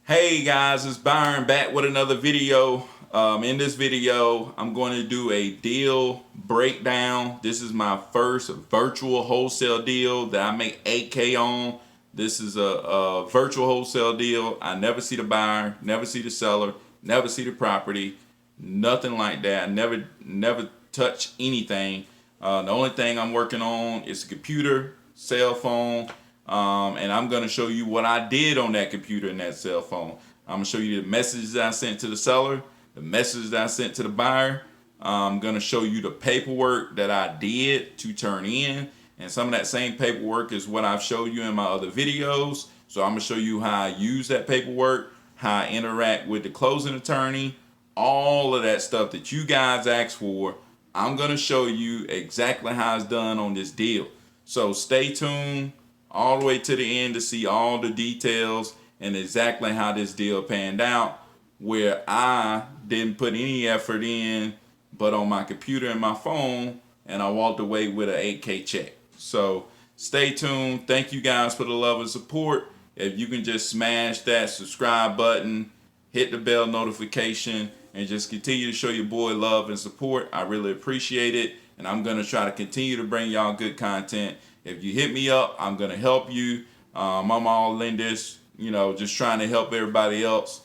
Hey guys, it's Byron back with another video. In this video, I'm going to do a deal breakdown. This is my first virtual wholesale deal that I make 8K on. This is a virtual wholesale deal. I never see the buyer, never see the seller, never see the property, nothing like that. Never touch anything. The only thing I'm working on is a computer, cell phone, and I'm going to show you what I did on that computer and that cell phone. I'm going to show you the messages that I sent to the seller, the messages that I sent to the buyer. I'm going to show you the paperwork that I did to turn in. And some of that same paperwork is what I've showed you in my other videos. So I'm going to show you how I use that paperwork, how I interact with the closing attorney, all of that stuff that you guys asked for. I'm going to show you exactly how it's done on this deal. So stay tuned all the way to the end to see all the details and exactly how this deal panned out, where I didn't put any effort in but on my computer and my phone, and I walked away with an 8K check. So stay tuned. Thank you guys for the love and support. If you can just smash that subscribe button, hit the bell notification, and just continue to show your boy love and support, I really appreciate it. And I'm going to try to continue to bring y'all good content. If you hit me up, I'm going to help you. I'm all in this, just trying to help everybody else.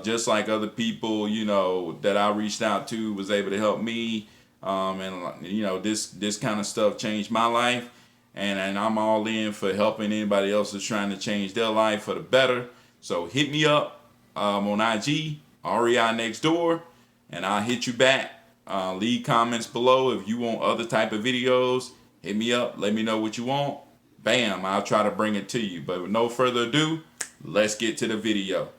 Just like other people, that I reached out to was able to help me. This kind of stuff changed my life. And I'm all in for helping anybody else that's trying to change their life for the better. So hit me up on IG, REI Next Door, and I'll hit you back. Leave comments below if you want other type of videos. Hit me up. Let me know what you want. Bam, I'll try to bring it to you. But with no further ado, let's get to the video.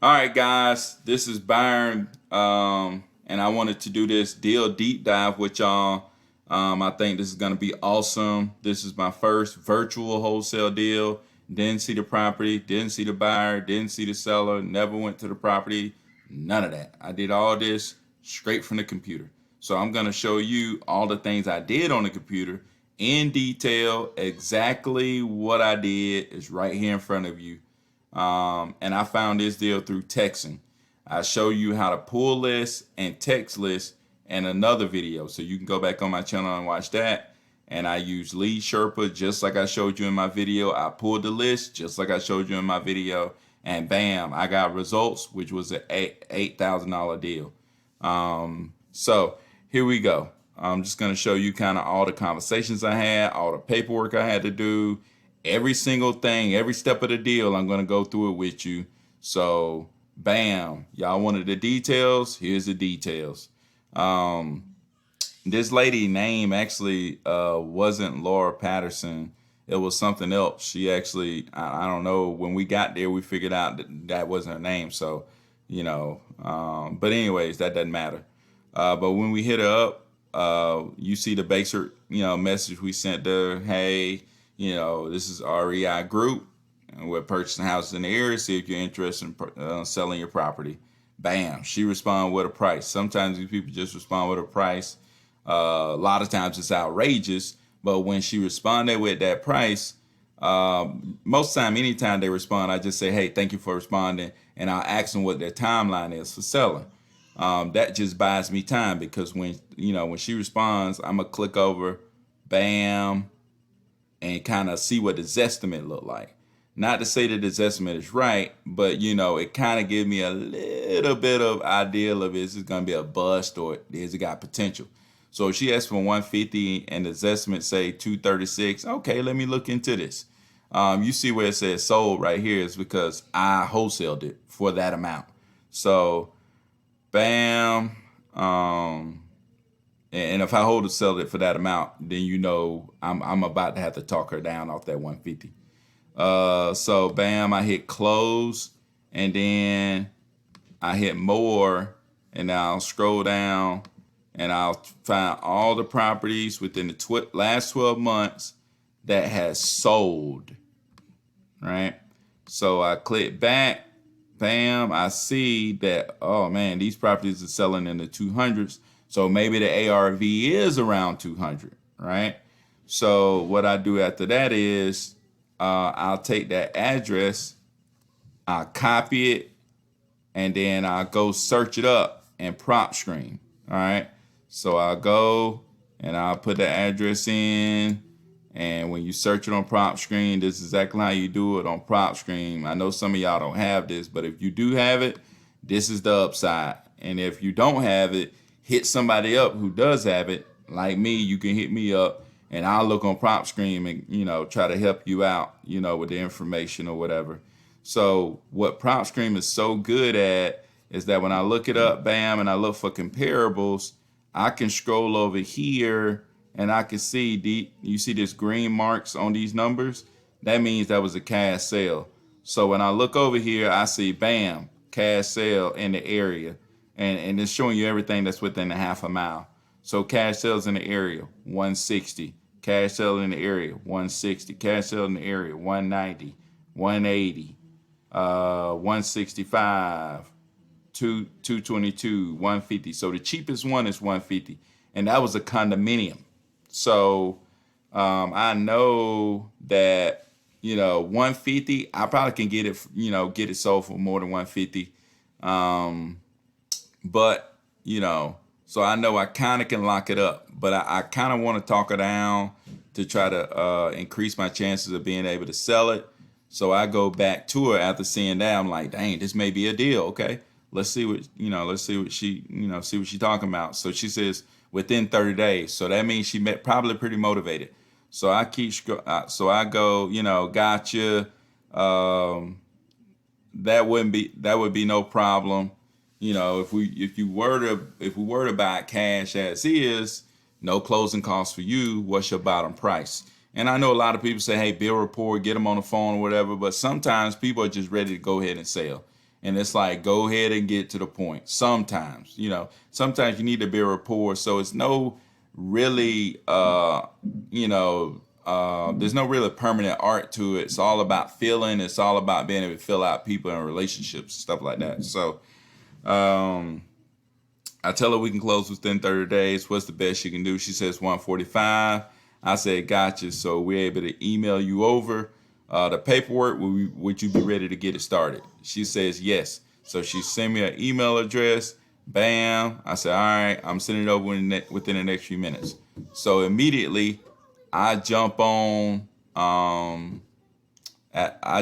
All right, guys, this is Byron, and I wanted to do this deal deep dive with y'all. I think this is going to be awesome. This is my first virtual wholesale deal. Didn't see the property, didn't see the buyer, didn't see the seller, never went to the property, none of that. I did all this straight from the computer. So I'm going to show you all the things I did on the computer in detail. Exactly what I did is right here in front of you. And I found this deal through texting. I show you how to pull lists and text lists in another video. So you can go back on my channel and watch that. And I use Lead Sherpa just like I showed you in my video. I pulled the list just like I showed you in my video. And bam, I got results, which was an $8,000 deal. So here we go. I'm just going to show you kind of all the conversations I had, all the paperwork I had to do, every single thing, every step of the deal. I'm going to go through it with you. So bam, y'all wanted the details. Here's the details. This lady name actually wasn't Laura Patterson. It was something else. She actually, I don't know, when we got there, we figured out that wasn't her name. So, but anyways, that doesn't matter. But when we hit her up, you see the basic, message we sent her. Hey, this is REI Group, and we're purchasing houses in the area. See if you're interested in selling your property. Bam, she responded with a price. Sometimes these people just respond with a price. A lot of times it's outrageous, but when she responded with that price, most time, anytime they respond, I just say, hey, thank you for responding, and I'll ask them what their timeline is for selling. That just buys me time because when she responds, I'm gonna click over, bam, and kind of see what the Zestimate look like. Not to say that the Zestimate is right, but it kind of gives me a little bit of idea of is it gonna be a bust or is it got potential. So if she asks for 150 and the Zestimate say 236, okay, let me look into this. You see where it says sold right here is because I wholesaled it for that amount. So bam, and if I sell it for that amount, then I'm about to have to talk her down off that 150. So bam, I hit close, and then I hit more, and I'll scroll down, and I'll find all the properties within the last 12 months that has sold, right? So I click back. Bam, I see that, oh man, these properties are selling in the 200s. So maybe the ARV is around 200, right? So what I do after that is I'll take that address I copy it, and then I go search it up and prop stream. All right. So I go and I'll put the address in. And when you search it on prop stream, this is exactly how you do it on prop stream. I know some of y'all don't have this, but if you do have it, this is the upside. And if you don't have it, hit somebody up who does have it. Like me, you can hit me up and I'll look on prop stream and, try to help you out, with the information or whatever. So what PropStream is so good at is that when I look it up, bam, and I look for comparables, I can scroll over here and I can see you see this green marks on these numbers. That means that was a cash sale. So when I look over here, I see bam, cash sale in the area, and it's showing you everything that's within a half a mile. So cash sales in the area 160, cash sale in the area 160, cash sale in the area 190, 180. 165, 222, 150. So the cheapest one is 150, and that was a condominium. So I know that 150. I probably can get it, get it sold for more than 150. But so I know I kind of can lock it up, but I kind of want to talk it down to try to increase my chances of being able to sell it. So I go back to her after seeing that. I'm like, dang, this may be a deal. Okay, let's see what she, see what she's talking about. So she says within 30 days. So that means she probably pretty motivated. So I so I go, gotcha. That would be no problem. If we were to buy it cash as is, no closing costs for you. What's your bottom price? And I know a lot of people say, hey, bill report, get them on the phone or whatever. But sometimes people are just ready to go ahead and sell. And it's like, go ahead and get to the point. Sometimes, sometimes you need a bill report. So it's no really, there's no really permanent art to it. It's all about feeling. It's all about being able to fill out people and relationships, stuff like that. So I tell her we can close within 30 days. What's the best you can do? She says 145. I said, gotcha. So we're able to email you over the paperwork. Would you be ready to get it started? She says, yes. So she sent me an email address. Bam. I said, all right, I'm sending it over within the next few minutes. So immediately I jump on, I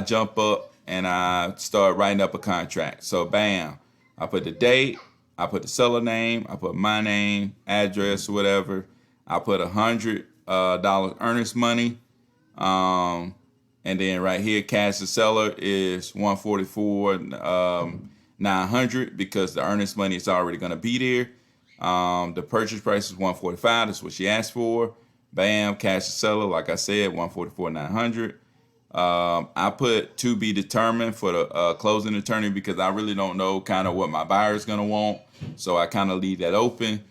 jump up and I start writing up a contract. So bam, I put the date, I put the seller name, I put my name, address, whatever. I put $100 earnest money, and then right here, cash to seller is 144 900 because the earnest money is already going to be there. The purchase price is 145. That's what she asked for. Bam, cash to seller, like I said, 144 900. I put to be determined for the closing attorney because I really don't know kind of what my buyer is going to want. So I kind of leave that open.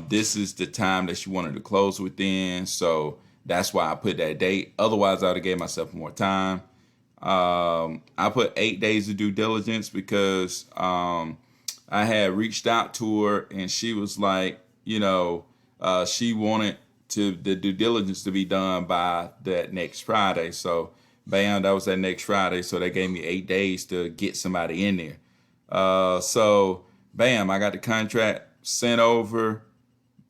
This is the time that she wanted to close within. So that's why I put that date. Otherwise, I would have gave myself more time. I put 8 days of due diligence because I had reached out to her and she was like, she wanted the due diligence to be done by that next Friday. So bam, that was that next Friday. So they gave me 8 days to get somebody in there. So bam, I got the contract sent over.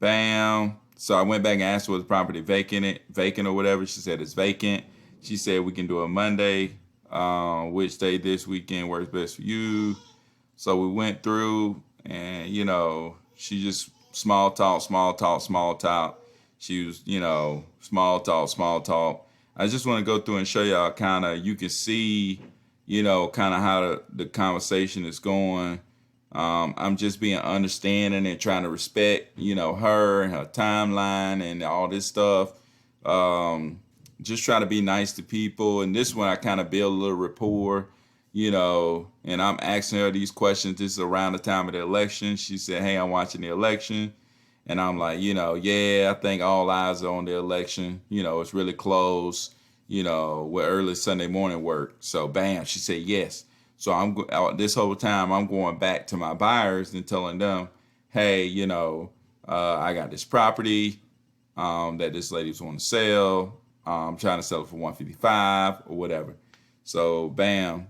Bam. So I went back and asked, was the property vacant or whatever? She said it's vacant. She said we can do a Monday. Which day this weekend works best for you? So we went through and, she just small talk. She was, small talk. I just want to go through and show y'all kind of, you can see, kind of how the conversation is going. I'm just being understanding and trying to respect, her and her timeline and all this stuff. Just trying to be nice to people. And this one, I kind of build a little rapport, and I'm asking her these questions. This is around the time of the election. She said, hey, I'm watching the election. And I'm like, yeah, I think all eyes are on the election. It's really close, with early Sunday morning work. So bam, she said yes. So this whole time I'm going back to my buyers and telling them, hey, I got this property that this lady's want to sell. I'm trying to sell it for 155 or whatever. So bam,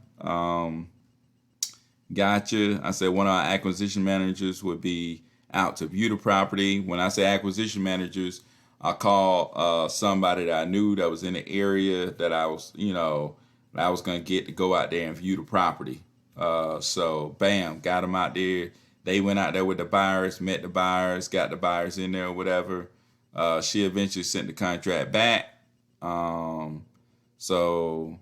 Gotcha. I said one of our acquisition managers would be out to view the property. When I say acquisition managers, I call somebody that I knew that was in the area that I was, that I was gonna get to go out there and view the property. So bam, got them out there. They went out there with the buyers, met the buyers, got the buyers in there or whatever. She eventually sent the contract back. Um, so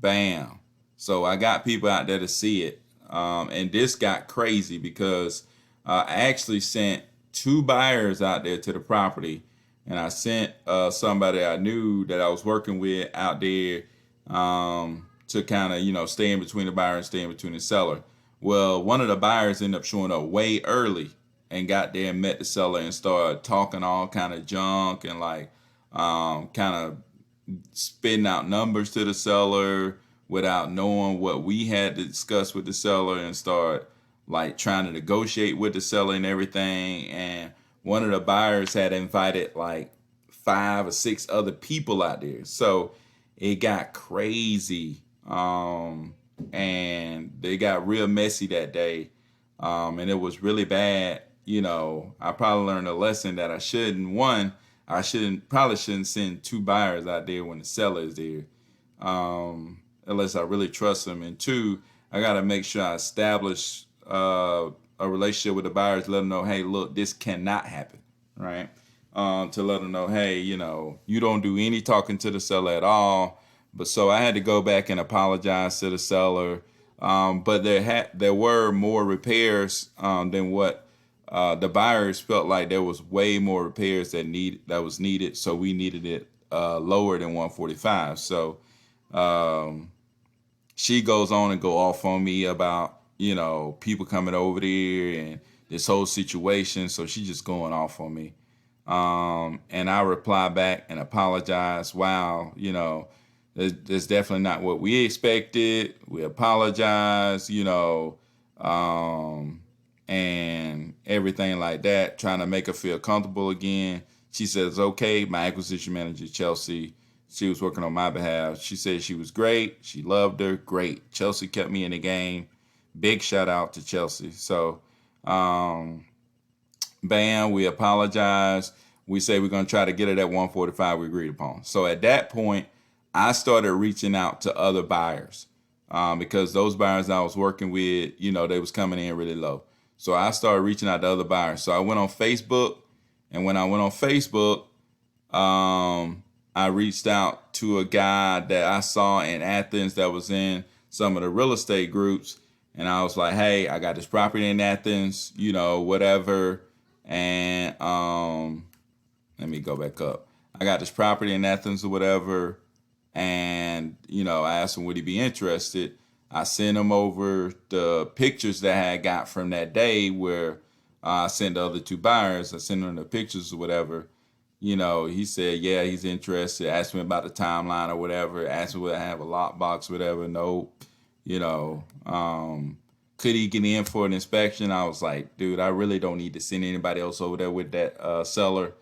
bam. So I got people out there to see it. And this got crazy because I actually sent two buyers out there to the property, and I sent somebody I knew that I was working with out there to kind of stay in between the buyer and stay in between the seller. Well, one of the buyers ended up showing up way early and got there and met the seller and started talking all kind of junk and like kind of spitting out numbers to the seller without knowing what we had to discuss with the seller, and start like trying to negotiate with the seller and everything. And one of the buyers had invited like 5 or 6 other people out there. So it got crazy. And they got real messy that day. And it was really bad. I probably learned a lesson that I shouldn't. One, I probably shouldn't send two buyers out there when the seller is there, unless I really trust them. And two, I got to make sure I establish a relationship with the buyers, let them know, hey, look, this cannot happen, right? To let them know, hey, you don't do any talking to the seller at all. But so I had to go back and apologize to the seller. But there were more repairs than what the buyers felt like. There was way more repairs that was needed. So we needed it lower than 145. So she goes on and go off on me about people coming over there and this whole situation. So she's just going off on me. And I reply back and apologize. Wow, that's definitely not what we expected. We apologize, and everything like that, trying to make her feel comfortable again. She says, okay, my acquisition manager, Chelsea, she was working on my behalf. She said she was great. She loved her. Great. Chelsea kept me in the game. Big shout out to Chelsea. So, bam, we apologize. We say we're going to try to get it at 145 we agreed upon. So at that point, I started reaching out to other buyers because those buyers I was working with, they was coming in really low. So I started reaching out to other buyers. So I went on Facebook, and when I went on Facebook, I reached out to a guy that I saw in Athens that was in some of the real estate groups. And I was like, hey, I got this property in Athens, whatever. And let me go back up. I got this property in Athens or whatever. And, I asked him, would he be interested? I sent him over the pictures that I had got from that day where I sent the other two buyers. I sent him the pictures or whatever. He said, yeah, he's interested. Asked me about the timeline or whatever. Asked me whether I have a lockbox or whatever. Nope. Could he get in for an inspection? I was like, dude, I really don't need to send anybody else over there with that seller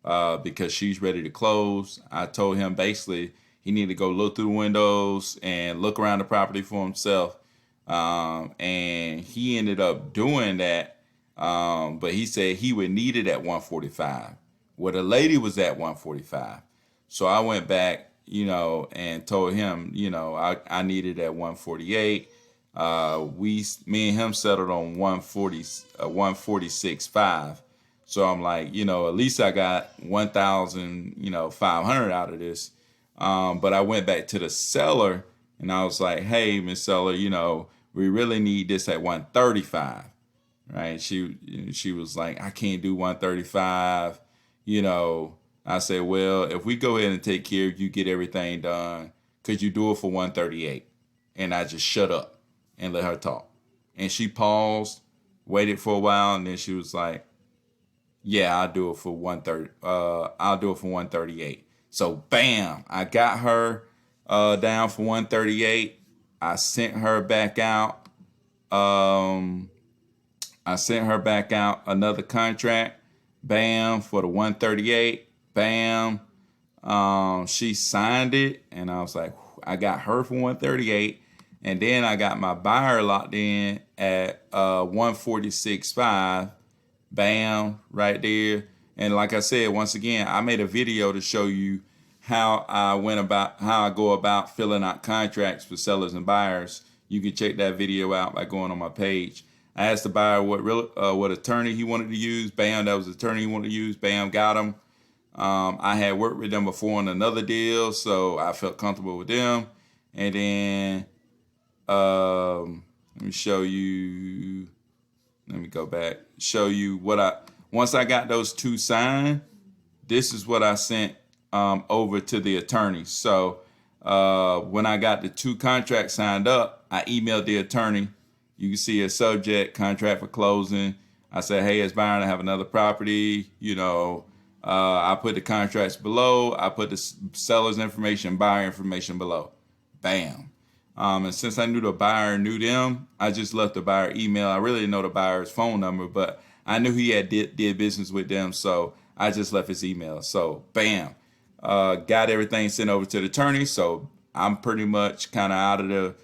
because she's ready to close. I told him basically he needed to go look through the windows and look around the property for himself. And he ended up doing that. But he said he would need it at 145. Well, the lady was at 145. So I went back, and told him, I needed at 148. Me and him settled on 146.5. So I'm like, at least I got 1,500 out of this. But I went back to the seller and I was like, hey, Miss Seller, we really need this at 135. Right? She was like, I can't do 135. I said, well, if we go ahead and take care of you, get everything done, could you do it for 138? And I just shut up and let her talk. And she paused, waited for a while, and then she was like, yeah, I'll do it for 130. I'll do it for 138. So bam, I got her down for 138. I sent her back out. Another contract. Bam, for the 138. Bam. She signed it, and I was like, I got her for 138, And then I got my buyer locked in at 146.5. Bam, right there. And like I said, once again, I made a video to show you how I go about filling out contracts for sellers and buyers. You can check that video out by going on my page. I asked the buyer what attorney he wanted to use. Bam, that was the attorney he wanted to use. Bam, got him. I had worked with them before on another deal, so I felt comfortable with them. And then let me show you. Let me go back. Show you once I got those two signed. This is what I sent over to the attorney. So when I got the two contracts signed up, I emailed the attorney. You can see a subject, contract for closing. I said, hey, it's Byron, I have another property. I put the contracts below. I put the seller's information, buyer information below. Bam. And since I knew the buyer knew them, I just left the buyer email. I really didn't know the buyer's phone number, but I knew he had did business with them, so I just left his email. So bam, got everything sent over to the attorney. So I'm pretty much kind of out of the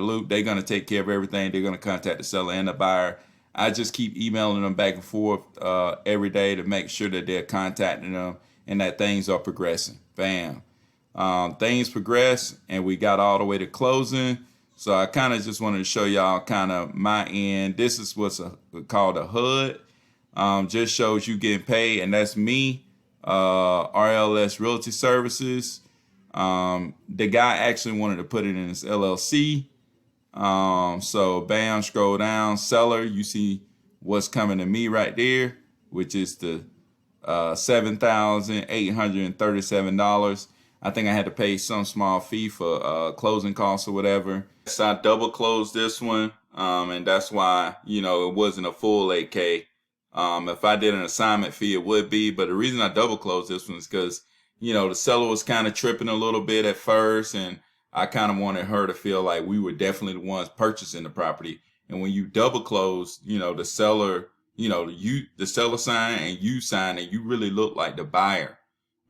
loop. They're gonna take care of everything. They're gonna contact the seller and the buyer. I just keep emailing them back and forth every day to make sure that they're contacting them and that things are progressing. Bam. Things progressed and we got all the way to closing. So I kind of just wanted to show y'all kind of my end. This is what's called a HUD. Just shows you getting paid, and that's me, RLS Realty Services. The guy actually wanted to put it in his LLC. So bam, scroll down, seller, you see what's coming to me right there, which is the $7,837. I think I had to pay some small fee for closing costs or whatever. So I double closed this one, and that's why, it wasn't a full 8K. If I did an assignment fee, it would be. But the reason I double closed this one is because, the seller was kind of tripping a little bit at first, and I kind of wanted her to feel like we were definitely the ones purchasing the property. And when you double close, the seller, the seller sign and you sign, and you really look like the buyer.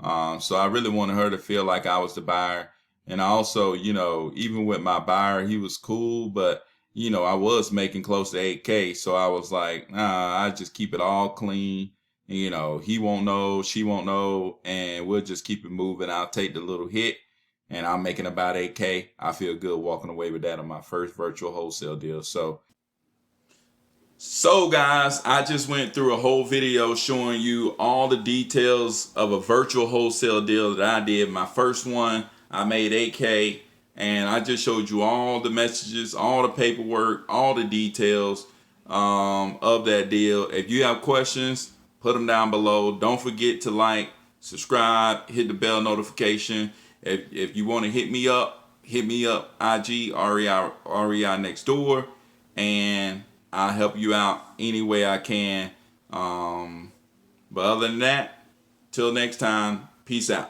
So I really wanted her to feel like I was the buyer. And I also, even with my buyer, he was cool, but, I was making close to 8K. So I was like, I just keep it all clean. He won't know, she won't know, and we'll just keep it moving. I'll take the little hit, and I'm making about 8K. I feel good walking away with that on my first virtual wholesale deal. So guys, I just went through a whole video showing you all the details of a virtual wholesale deal that I did. My first one, I made 8K, and I just showed you all the messages, all the paperwork, all the details of that deal. If you have questions, put them down below. Don't forget to like, subscribe, hit the bell notification. If you want to hit me up, IG, REI next door, and I'll help you out any way I can. But other than that, till next time, peace out.